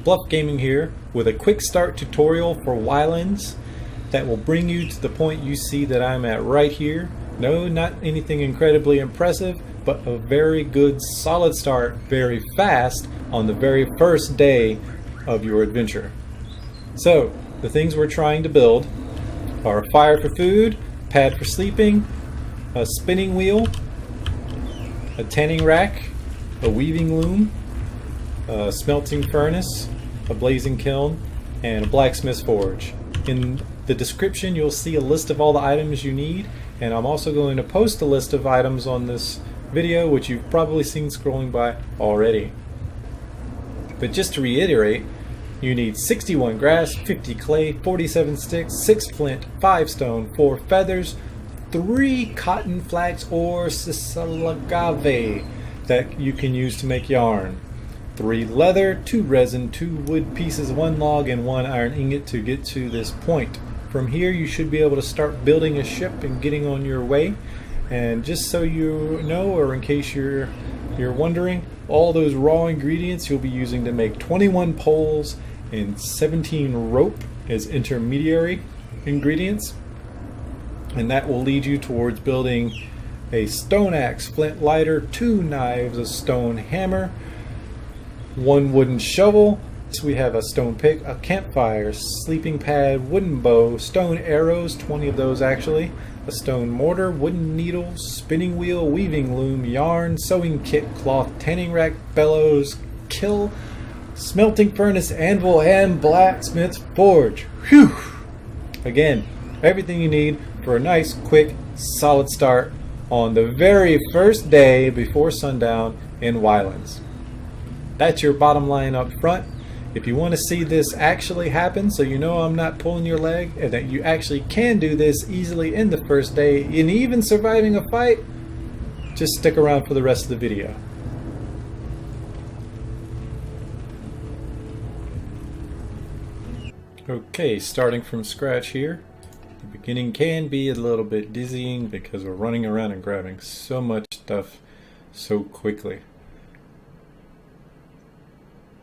BLUF Gaming here with a quick start tutorial for YLands that will bring you to the point you see that I'm at right here. No, not anything incredibly impressive, but a very good solid start very fast on the very first day of your adventure. So the things we're trying to build are a fire for food, pad for sleeping, a spinning wheel, a tanning rack, a weaving loom, a smelting furnace, a blazing kiln, and a blacksmith forge. In the description you'll see a list of all the items you need, and I'm also going to post a list of items on this video which you've probably seen scrolling by already. But just to reiterate, you need 61 grass, 50 clay, 47 sticks, 6 flint, 5 stone, 4 feathers, 3 cotton, flax, or sisalagave that you can use to make yarn, 3 leather, 2 resin, 2 wood pieces, 1 log, and 1 iron ingot to get to this point. From here you should be able to start building a ship and getting on your way. And just so you know, or in case you're wondering, all those raw ingredients you'll be using to make 21 poles and 17 rope as intermediary ingredients, and that will lead you towards building a stone axe, flint lighter, 2 knives, a stone hammer, 1 wooden shovel. So we have a stone pick, a campfire, sleeping pad, wooden bow, stone arrows, 20 of those actually, a stone mortar, wooden needle, spinning wheel, weaving loom, yarn, sewing kit, cloth, tanning rack, bellows, kiln, smelting furnace, anvil, and blacksmith forge. Whew! Again, everything you need for a nice, quick, solid start on the very first day before sundown in YLands. That's your bottom line up front. If you want to see this actually happen, so you know I'm not pulling your leg and that you actually can do this easily in the first day and even surviving a fight, just stick around for the rest of the video. Okay, starting from scratch here. The beginning can be a little bit dizzying because we're running around and grabbing so much stuff so quickly.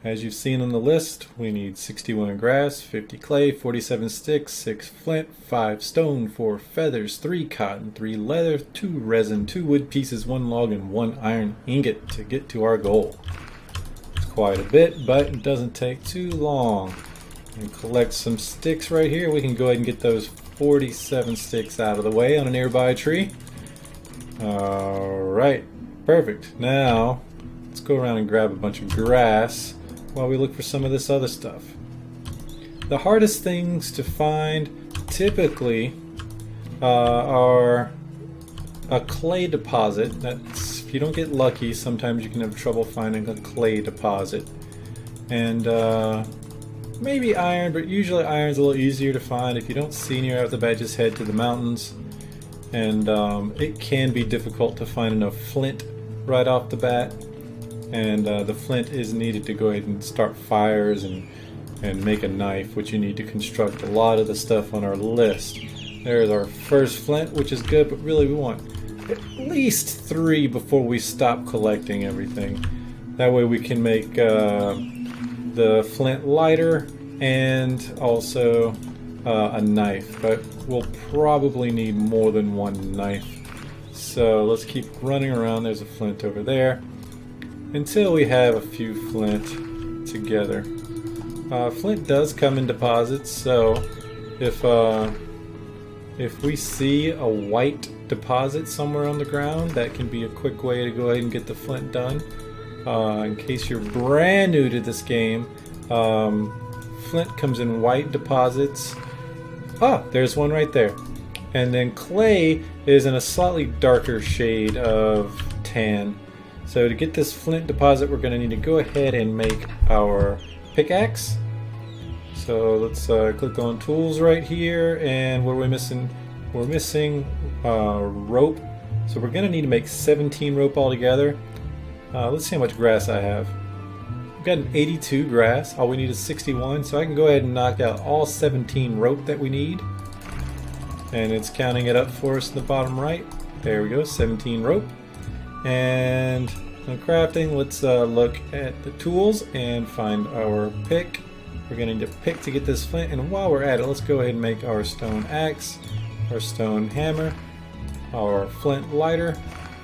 As you've seen on the list, we need 61 grass, 50 clay, 47 sticks, 6 flint, 5 stone, 4 feathers, 3 cotton, 3 leather, 2 resin, 2 wood pieces, 1 log, and 1 iron ingot to get to our goal. It's quite a bit, but it doesn't take too long. And collect some sticks right here. We can go ahead and get those 47 sticks out of the way on a nearby tree. Alright, perfect. Now, let's go around and grab a bunch of grass while we look for some of this other stuff. The hardest things to find typically are a clay deposit. That's, if you don't get lucky, sometimes you can have trouble finding a clay deposit. And maybe iron, but usually iron's a little easier to find. If you don't see any right off the bat, just head to the mountains. And it can be difficult to find enough flint right off the bat. And the flint is needed to go ahead and start fires and make a knife, which you need to construct a lot of the stuff on our list. There's our first flint, which is good, but really we want at least 3 before we stop collecting everything. That way we can make the Flint Lighter and also a knife, but we'll probably need more than 1 knife. So let's keep running around. There's a flint over there until we have a few flint together. Flint does come in deposits, so if we see a white deposit somewhere on the ground, that can be a quick way to go ahead and get the flint done. In case you're brand new to this game, flint comes in white deposits. Ah, there's one right there. And then clay is in a slightly darker shade of tan. So to get this flint deposit, we're going to need to go ahead and make our pickaxe. So let's click on tools right here, and what are we missing? We're missing rope. So we're going to need to make 17 rope altogether. Let's see how much grass I have. I've got an 82 grass. All we need is 61, so I can go ahead and knock out all 17 rope that we need. And it's counting it up for us in the bottom right. There we go, 17 rope. And on crafting, let's look at the tools and find our pick. We're going to need a pick to get this flint, and while we're at it, let's go ahead and make our stone axe, our stone hammer, our flint lighter,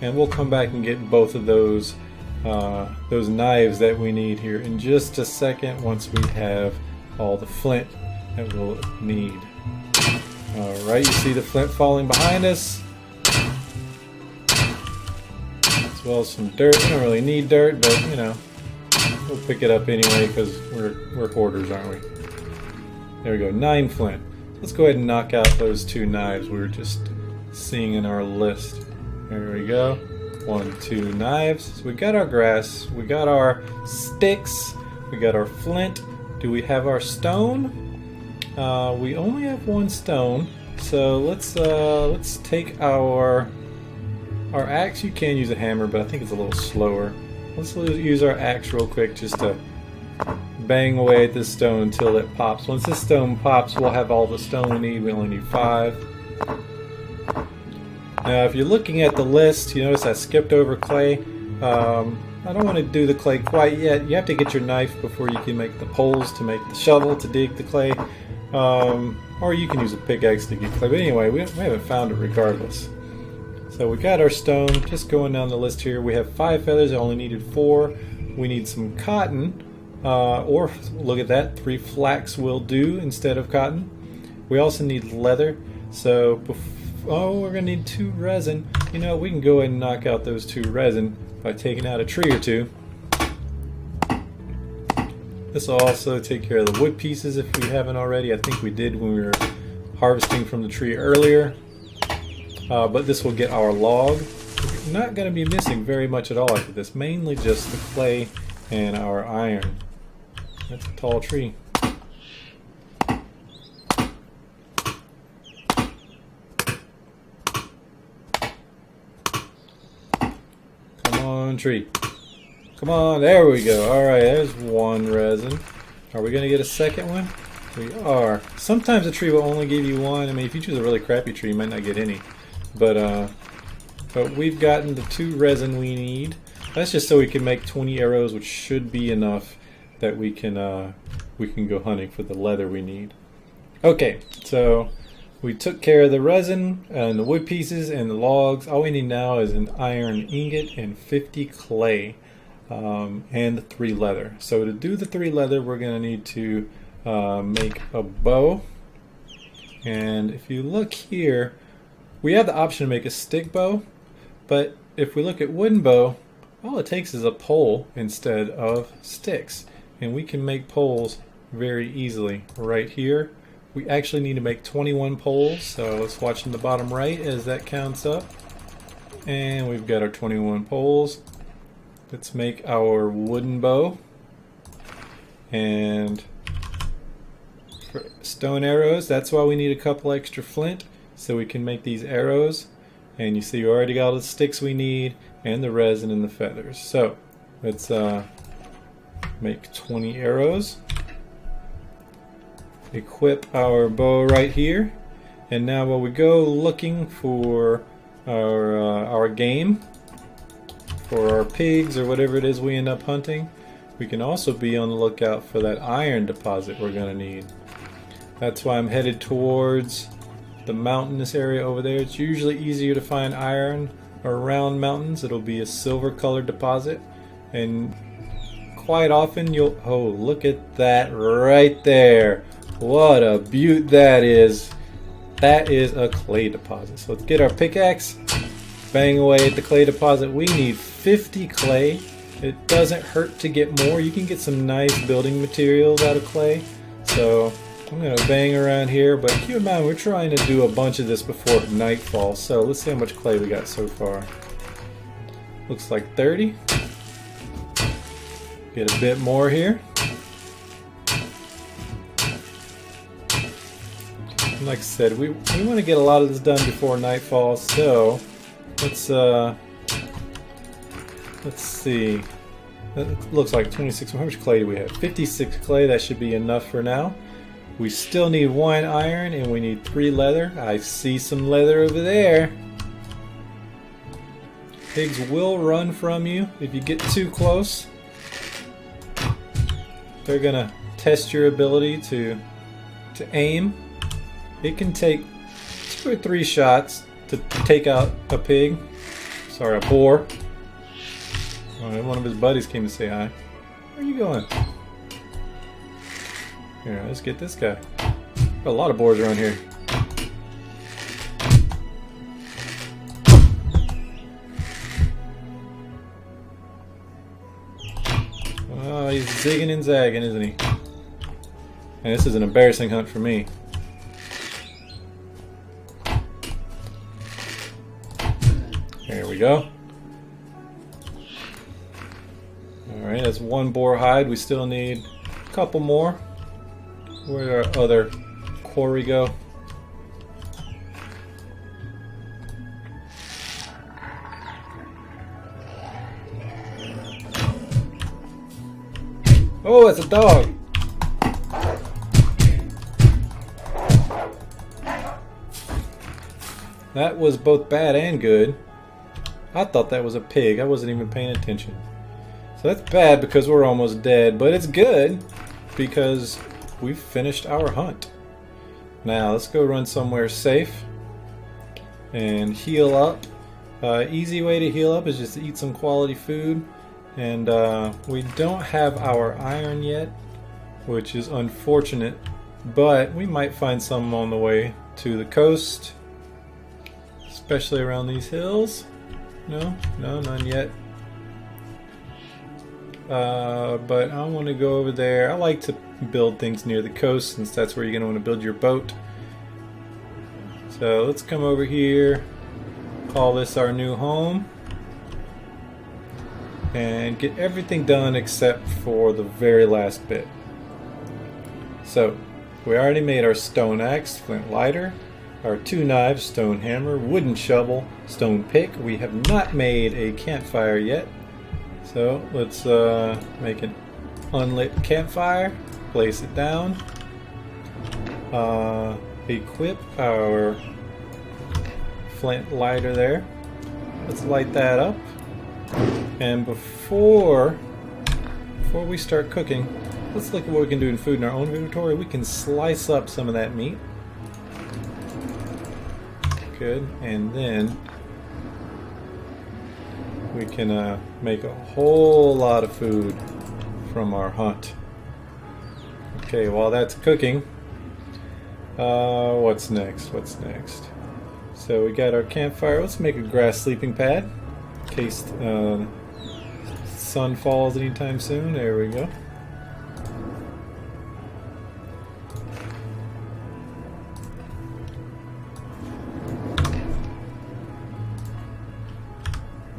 and we'll come back and get both of those knives that we need here in just a second once we have all the flint that we'll need. Alright, you see the flint falling behind us, as well as some dirt. We don't really need dirt, but you know, we'll pick it up anyway because we're hoarders, aren't we? There we go, 9 flint. Let's go ahead and knock out those 2 knives we were just seeing in our list. There we go. 1, 2 knives. So we got our grass, we got our sticks, we got our flint. Do we have our stone? We only have 1 stone. So let's take our axe. You can use a hammer, but I think it's a little slower. Let's use our axe real quick just to bang away at this stone until it pops. Once this stone pops, we'll have all the stone we need. We only need 5. Now, if you're looking at the list, you notice I skipped over clay. I don't want to do the clay quite yet. You have to get your knife before you can make the poles to make the shovel to dig the clay. Or you can use a pickaxe to get clay. But anyway, we haven't found it regardless. So we got our stone. Just going down the list here, we have 5 feathers. I only needed 4. We need some cotton, or look at that, 3 flax will do instead of cotton. We also need leather. So we're gonna need 2 resin. You know, we can go ahead and knock out those 2 resin by taking out a tree or 2. This will also take care of the wood pieces if we haven't already. I think we did when we were harvesting from the tree earlier. But this will get our log. We're not going to be missing very much at all after this. Mainly just the clay and our iron. That's a tall tree. Come on, tree. Come on, there we go. Alright, there's 1 resin. Are we going to get a second one? We are. Sometimes a tree will only give you 1. I mean, if you choose a really crappy tree, you might not get any. But we've gotten the 2 resin we need. That's just so we can make 20 arrows, which should be enough that we can go hunting for the leather we need. Okay, so we took care of the resin and the wood pieces and the logs. All we need now is an iron ingot and 50 clay. And the 3 leather. So to do the 3 leather, we're going to need to make a bow. And if you look here, we have the option to make a stick bow, but if we look at wooden bow, all it takes is a pole instead of sticks, and we can make poles very easily. Right here, we actually need to make 21 poles, so let's watch in the bottom right as that counts up, and we've got our 21 poles. Let's make our wooden bow, and for stone arrows, that's why we need a couple extra flint so we can make these arrows. And you see we already got all the sticks we need and the resin and the feathers. So let's make 20 arrows, equip our bow right here, and now while we go looking for our game, for our pigs or whatever it is we end up hunting, we can also be on the lookout for that iron deposit we're going to need. That's why I'm headed towards the mountainous area over there. It's usually easier to find iron around mountains. It'll be a silver colored deposit, and quite often you'll, oh, look at that right there. What a beaut that is. That is a clay deposit. So let's get our pickaxe, bang away at the clay deposit. We need 50 clay. It doesn't hurt to get more. You can get some nice building materials out of clay. So I'm going to bang around here, but keep in mind we're trying to do a bunch of this before nightfall. So let's see how much clay we got so far. Looks like 30. Get a bit more here. And like I said, we want to get a lot of this done before nightfall, so let's see. That looks like 26. How much clay do we have? 56 clay. That should be enough for now. We still need 1 iron and we need 3 leather. I see some leather over there. Pigs will run from you if you get too close. They're gonna test your ability to aim. It can take 2 or 3 shots to take out a pig. Sorry, a boar. Oh, one of his buddies came to say hi. Where are you going? Here, let's get this guy. Got a lot of boars around here. Oh, he's zigging and zagging, isn't he? And this is an embarrassing hunt for me. There we go. Alright, that's 1 boar hide. We still need a couple more. Where'd our other quarry go? Oh, it's a dog! That was both bad and good. I thought that was a pig. I wasn't even paying attention. So that's bad because we're almost dead, but it's good because we've finished our hunt. Now let's go run somewhere safe and heal up. Easy way to heal up is just to eat some quality food. And we don't have our iron yet, which is unfortunate, but we might find some on the way to the coast, especially around these hills. No, none yet. But I want to go over there. I like to build things near the coast since that's where you're going to want to build your boat. So let's come over here, call this our new home, and get everything done except for the very last bit. So we already made our stone axe, flint lighter, our 2 knives, stone hammer, wooden shovel, stone pick. We have not made a campfire yet. So let's make an unlit campfire, place it down, equip our flint lighter there. Let's light that up. And before we start cooking, let's look at what we can do in food in our own inventory. We can slice up some of that meat. Good, and then we can make a whole lot of food from our hunt. Okay, while that's cooking, what's next? So we got our campfire. Let's make a grass sleeping pad in case sun falls anytime soon. There we go.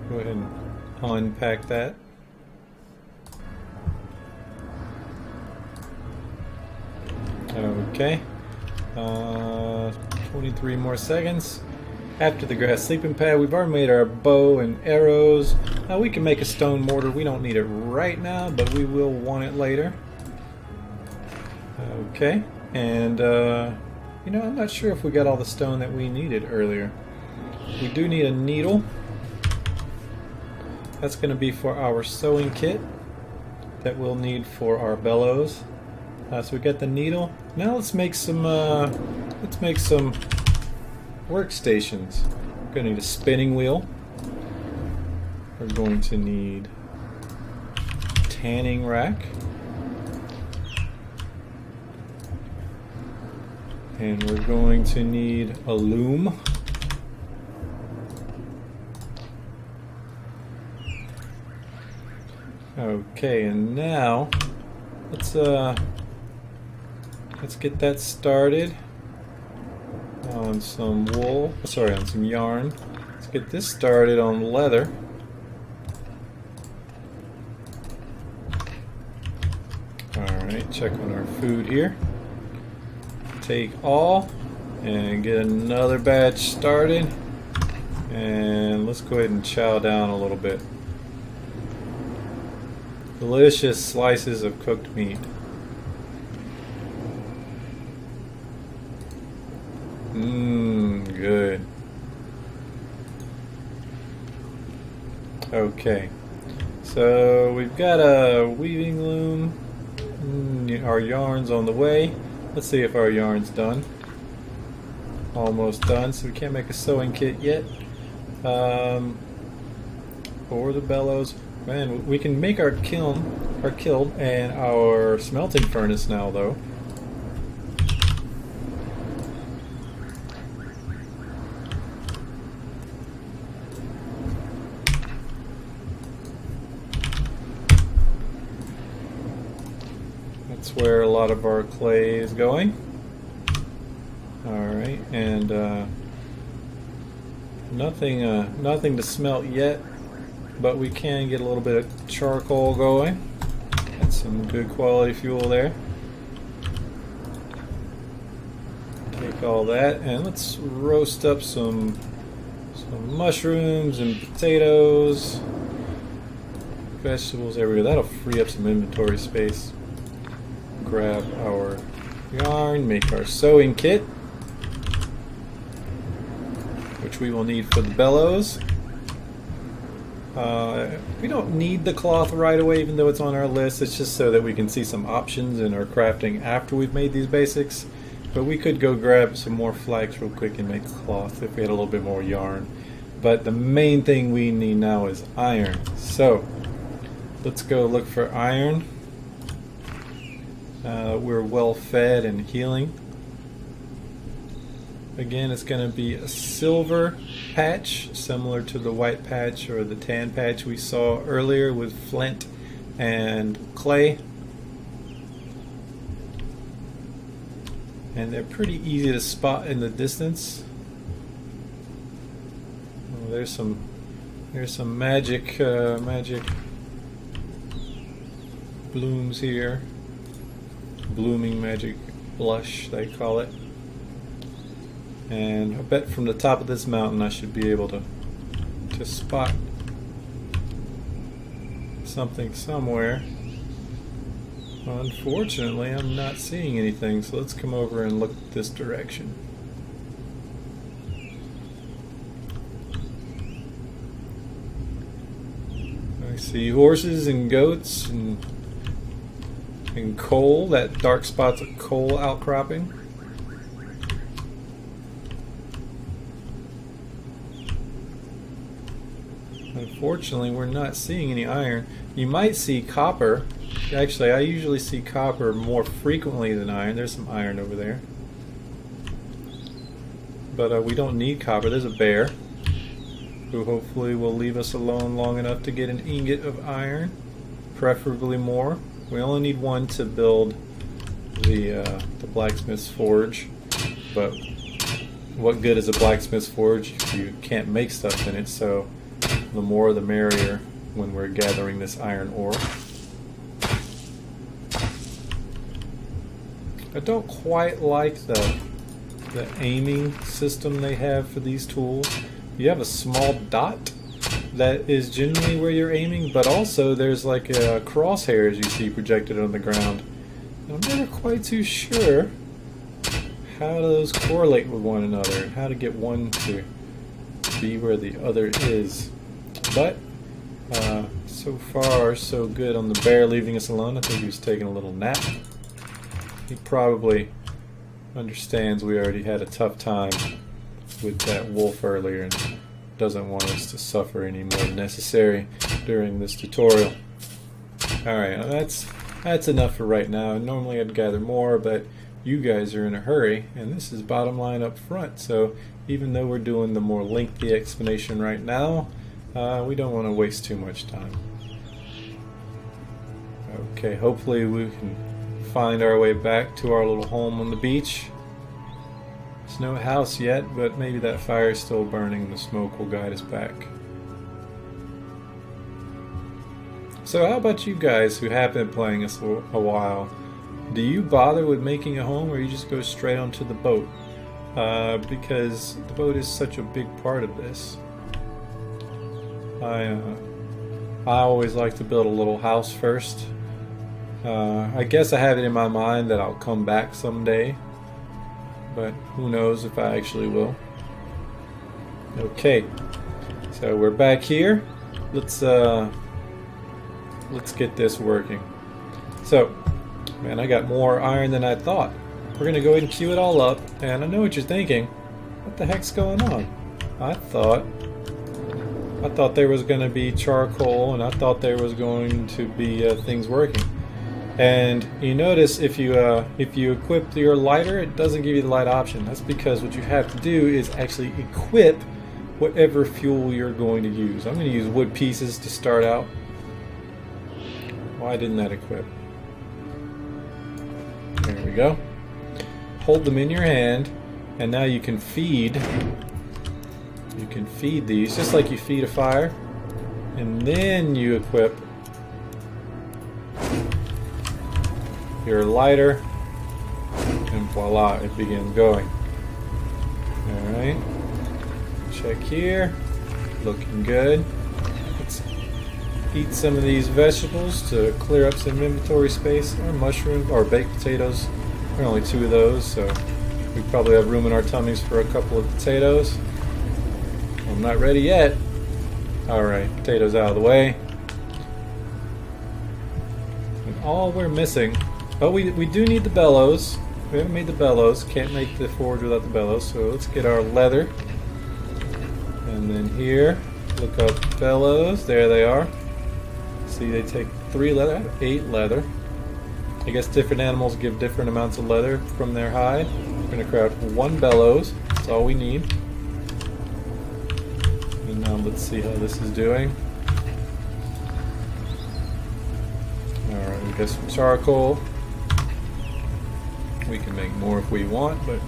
Go ahead and unpack that. Okay. 23 more seconds. After the grass sleeping pad, we've already made our bow and arrows. Now we can make a stone mortar. We don't need it right now, but we will want it later. Okay. And, you know, I'm not sure if we got all the stone that we needed earlier. We do need a needle. That's going to be for our sewing kit that we'll need for our bellows. So we got the needle. Now let's make some workstations. We're going to need a spinning wheel. We're going to need a tanning rack. And we're going to need a loom. Okay, and now let's get that started on some wool. Sorry, on some yarn. Let's get this started on leather. Alright, check on our food here. Take all and get another batch started. And let's go ahead and chow down a little bit. Delicious slices of cooked meat. Mmm, good. Okay, so we've got a weaving loom. Our yarn's on the way. Let's see if our yarn's done. Almost done, so we can't make a sewing kit yet. Or the bellows. Man, we can make our kiln and our smelting furnace now, though. That's where a lot of our clay is going. Alright, and nothing to smelt yet, but we can get a little bit of charcoal going. That's some good quality fuel there. Take all that and let's roast up some mushrooms and potatoes, vegetables everywhere. That'll free up some inventory space. Grab our yarn, make our sewing kit, which we will need for the bellows. We don't need the cloth right away, even though it's on our list. It's just so that we can see some options in our crafting after we've made these basics. But we could go grab some more flax real quick and make cloth if we had a little bit more yarn. But the main thing we need now is iron. So let's go look for iron. We're well fed and healing. Again, it's going to be a silver patch, similar to the white patch or the tan patch we saw earlier with flint and clay. And they're pretty easy to spot in the distance. Oh, there's some magic blooms here. Blooming magic blush, they call it. And I bet from the top of this mountain I should be able to spot something somewhere. Unfortunately, I'm not seeing anything, so let's come over and look this direction. I see horses and goats and coal. That dark spot's a coal outcropping. Unfortunately, we're not seeing any iron. You might see copper. Actually, I usually see copper more frequently than iron. There's some iron over there. But we don't need copper. There's a bear who hopefully will leave us alone long enough to get an ingot of iron. Preferably more. We only need one to build the Blacksmith Forge. But what good is a Blacksmith Forge if you can't make stuff in it? So the more the merrier when we're gathering this iron ore. I don't quite like the aiming system they have for these tools. You have a small dot that is generally where you're aiming, but also there's like crosshairs you see projected on the ground. And I'm never quite too sure how those correlate with one another and how to get one to be where the other is. But so far so good on the bear leaving us alone. I think he was taking a little nap. He probably understands we already had a tough time with that wolf earlier and doesn't want us to suffer any more than necessary during this tutorial. Alright, that's enough for right now. Normally I'd gather more, but you guys are in a hurry, and this is bottom line up front, so even though we're doing the more lengthy explanation right now, we don't want to waste too much time. Okay, hopefully we can find our way back to our little home on the beach. There's no house yet, but maybe that fire is still burning and the smoke will guide us back. So how about you guys who have been playing us a while? Do you bother with making a home, or you just go straight onto the boat? Because the boat is such a big part of this. I always like to build a little house first. I guess I have it in my mind that I'll come back someday, but who knows if I actually will. Okay, so we're back here. let's get this working. So, man, I got more iron than I thought. We're gonna go ahead and queue it all up, and I know what you're thinking. What the heck's going on? I thought there was gonna be charcoal, and I thought there was going to be things working. And you notice if you equip your lighter, it doesn't give you the light option. That's because what you have to do is actually equip whatever fuel you're going to use. I'm going to use wood pieces to start out. Why didn't that equip? There we go. Hold them in your hand, and now you can feed. You can feed these just like you feed a fire, and then you equip your lighter, and voila, it begins going. Alright, check here, looking good. Let's eat some of these vegetables to clear up some inventory space, or mushrooms, or baked potatoes. There are only 2 of those, so we probably have room in our tummies for a couple of potatoes. I'm not ready yet. Alright, potatoes out of the way. And all we're missing, oh, we do need the bellows. We haven't made the bellows. Can't make the forge without the bellows. So let's get our leather. And then here, look up bellows. There they are. See, they take 3 leather. I have 8 leather. I guess different animals give different amounts of leather from their hide. We're going to craft 1 bellows. That's all we need. And now let's see how this is doing. Alright, we got some charcoal. We can make more if we want, but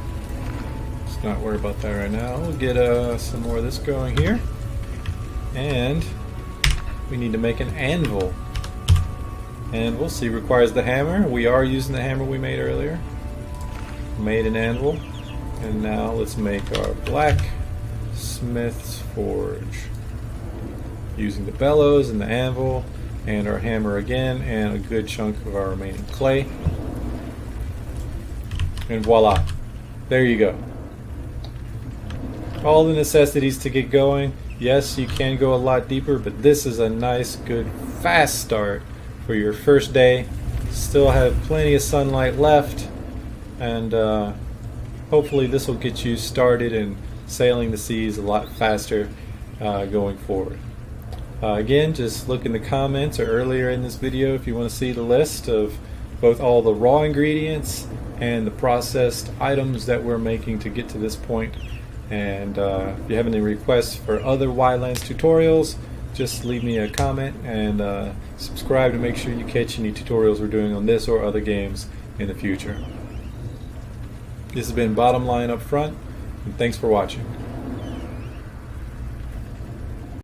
let's not worry about that right now. We'll get some more of this going here. And we need to make an anvil. And we'll see, requires the hammer. We are using the hammer we made earlier. Made an anvil. And now let's make our Blacksmith Forge. Using the bellows and the anvil and our hammer again and a good chunk of our remaining clay. And voila, there you go. All the necessities to get going. Yes, you can go a lot deeper, but this is a nice, good, fast start for your first day. Still have plenty of sunlight left, and hopefully this will get you started in sailing the seas a lot faster going forward. Again, just look in the comments or earlier in this video if you want to see the list of both all the raw ingredients and the processed items that we're making to get to this point. And if you have any requests for other YLands tutorials, just leave me a comment and subscribe to make sure you catch any tutorials we're doing on this or other games in the future. This has been Bottom Line Up Front, and thanks for watching.